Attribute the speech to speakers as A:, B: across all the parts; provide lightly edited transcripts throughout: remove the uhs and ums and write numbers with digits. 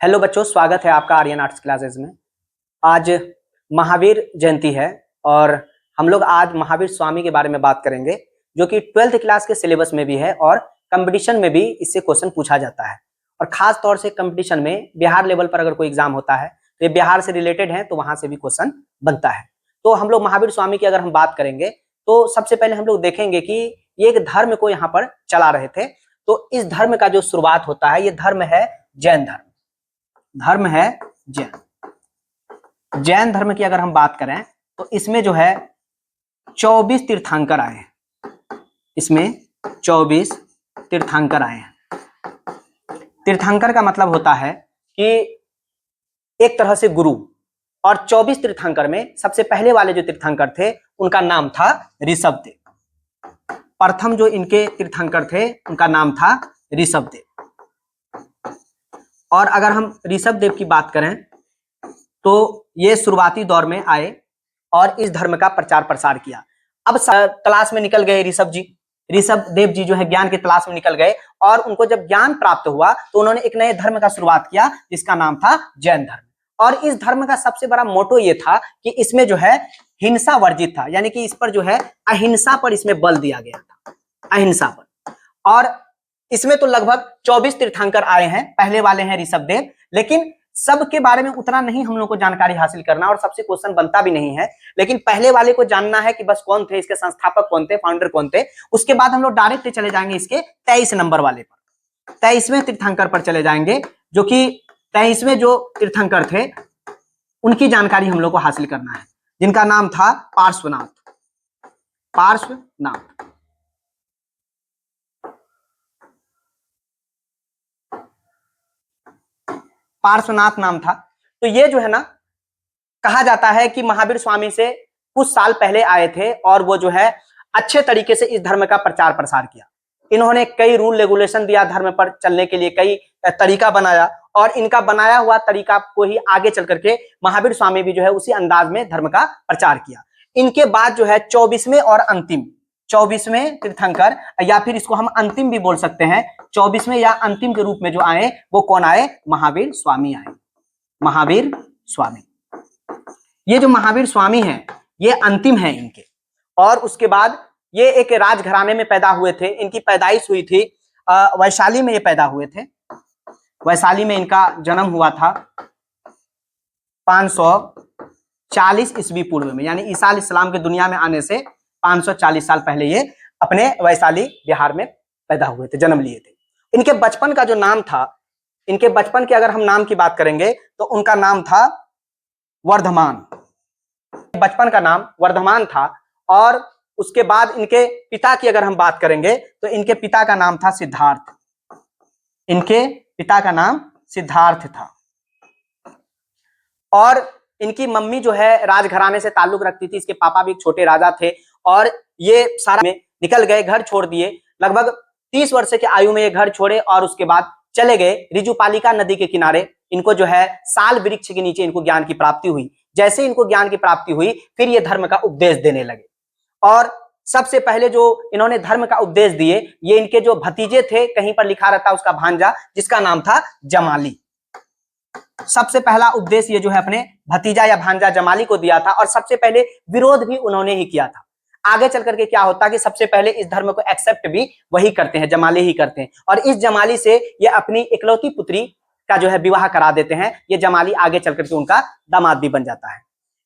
A: Hello बच्चों, स्वागत है आपका आर्यन आर्ट्स क्लासेस में। आज महावीर जयंती है और हम लोग आज महावीर स्वामी के बारे में बात करेंगे, जो कि 12th क्लास के सिलेबस में भी है और कंपटीशन में भी इससे क्वेश्चन पूछा जाता है। और खास तौर से कंपटीशन में बिहार लेवल पर अगर कोई एग्जाम होता है तो ये बिहार से रिलेटेड है, तो वहां से भी क्वेश्चन बनता है। तो हम लोग महावीर स्वामी की अगर हम बात करेंगे तो सबसे पहले हम लोग देखेंगे कि ये एक धर्म को यहाँ पर चला रहे थे। तो इस धर्म का जो शुरुआत होता है, ये धर्म है जैन धर्म। धर्म है जैन। जैन धर्म की अगर हम बात करें तो इसमें जो है 24 तीर्थंकर आए हैं। इसमें 24 तीर्थंकर आए हैं। तीर्थंकर का मतलब होता है कि एक तरह से गुरु। और 24 तीर्थंकर में सबसे पहले वाले जो तीर्थंकर थे उनका नाम था ऋषभदेव। प्रथम जो इनके तीर्थंकर थे उनका नाम था ऋषभदेव। और अगर हम ऋषभदेव की बात करें तो ये शुरुआती दौर में आए और इस धर्म का प्रचार प्रसार किया। अब तलाश में निकल गए ऋषभदेव जी जो है ज्ञान की तलाश में निकल गए, और उनको जब ज्ञान प्राप्त हुआ तो उन्होंने एक नए धर्म का शुरुआत किया जिसका नाम था जैन धर्म। और इस धर्म का सबसे बड़ा मोटो ये था कि इसमें जो है हिंसा वर्जित था, यानी कि इस पर जो है अहिंसा पर इसमें बल दिया गया था, अहिंसा पर। और इसमें तो लगभग 24 तीर्थंकर आए हैं। पहले वाले हैं ऋषभदेव, लेकिन सबके बारे में उतना नहीं हम लोग को जानकारी हासिल करना और सबसे क्वेश्चन बनता भी नहीं है। लेकिन पहले वाले को जानना है कि बस कौन थे, इसके संस्थापक कौन थे, फाउंडर कौन थे। उसके बाद हम लोग डायरेक्ट चले जाएंगे इसके 23 नंबर वाले पर, 23वें तीर्थंकर पर चले जाएंगे, जो कि 23वें जो तीर्थंकर थे उनकी जानकारी हम लोग को हासिल करना है, जिनका नाम था पार्श्वनाथ। पार्श्वनाथ पार्श्वनाथ नाम था। तो ये जो है ना, कहा जाता है कि महावीर स्वामी से कुछ साल पहले आए थे और वो जो है अच्छे तरीके से इस धर्म का प्रचार प्रसार किया। इन्होंने कई रूल रेगुलेशन दिया धर्म पर चलने के लिए, कई तरीका बनाया, और इनका बनाया हुआ तरीका को ही आगे चल करके महावीर स्वामी भी जो है उसी अंदाज में धर्म का प्रचार किया। इनके बाद जो है 24वें और अंतिम 24वें तीर्थंकर, या फिर इसको हम अंतिम भी बोल सकते हैं, 24वें या अंतिम के रूप में जो आए वो कौन आए? महावीर स्वामी आए। महावीर स्वामी, ये जो महावीर स्वामी हैं ये अंतिम है इनके। और उसके बाद ये एक राजघराने में पैदा हुए थे। इनकी पैदाइश हुई थी वैशाली में, ये पैदा हुए थे। वैशाली में इनका जन्म हुआ था 540 ईस्वी पूर्व में, यानी ईसा अलैहिस्सलाम के दुनिया में आने से 540 साल पहले ये अपने वैशाली बिहार में पैदा हुए थे, जन्म लिए थे। इनके बचपन का जो नाम था, इनके बचपन के अगर हम नाम की बात करेंगे तो उनका नाम था वर्धमान। बचपन का नाम वर्धमान था। और उसके बाद इनके पिता की अगर हम बात करेंगे तो इनके पिता का नाम था सिद्धार्थ। इनके पिता का नाम सिद्धार्थ था। और इनकी मम्मी जो है राजघराने से ताल्लुक रखती थी। इसके पापा भी एक छोटे राजा थे और ये सारा में निकल गए, घर छोड़ दिए। लगभग 30 वर्ष के आयु में ये घर छोड़े और उसके बाद चले गए ऋजुपालिका नदी के किनारे। इनको जो है साल वृक्ष के नीचे इनको ज्ञान की प्राप्ति हुई। जैसे इनको ज्ञान की प्राप्ति हुई फिर ये धर्म का उपदेश देने लगे। और सबसे पहले जो इन्होंने धर्म का उपदेश दिए, ये इनके जो भतीजे थे, कहीं पर लिखा रहता उसका भांजा, जिसका नाम था जमाली। सबसे पहला उपदेश ये जो है अपने भतीजा या भांजा जमाली को दिया था। और सबसे पहले विरोध भी उन्होंने ही किया था। आगे चल करके क्या होता है कि सबसे पहले इस धर्म को एक्सेप्ट भी वही करते हैं, जमाली ही करते हैं। और इस जमाली से ये अपनी इकलौती पुत्री का जो है विवाह करा देते हैं। ये जमाली आगे चल करके उनका दामाद भी बन जाता है।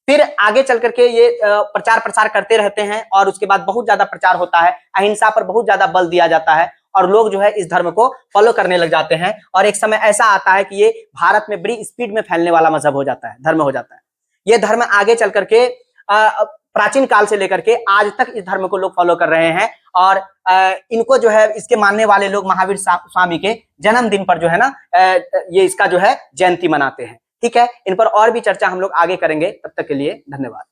A: फिर आगे चल करके ये प्रचार प्रसार करते रहते हैं और उसके बाद बहुत ज्यादा प्रचार होता है, अहिंसा पर बहुत ज्यादा बल दिया जाता है और लोग जो है इस धर्म को फॉलो करने लग जाते हैं। और एक समय ऐसा आता है कि ये भारत में बड़ी स्पीड में फैलने वाला मजहब हो जाता है, धर्म हो जाता है। ये धर्म आगे चल करके प्राचीन काल से लेकर के आज तक इस धर्म को लोग फॉलो कर रहे हैं। और इनको जो है इसके मानने वाले लोग महावीर स्वामी के जन्मदिन पर जो है ना ये इसका जो है जयंती मनाते हैं। ठीक है, इन पर और भी चर्चा हम लोग आगे करेंगे। तब तक के लिए धन्यवाद।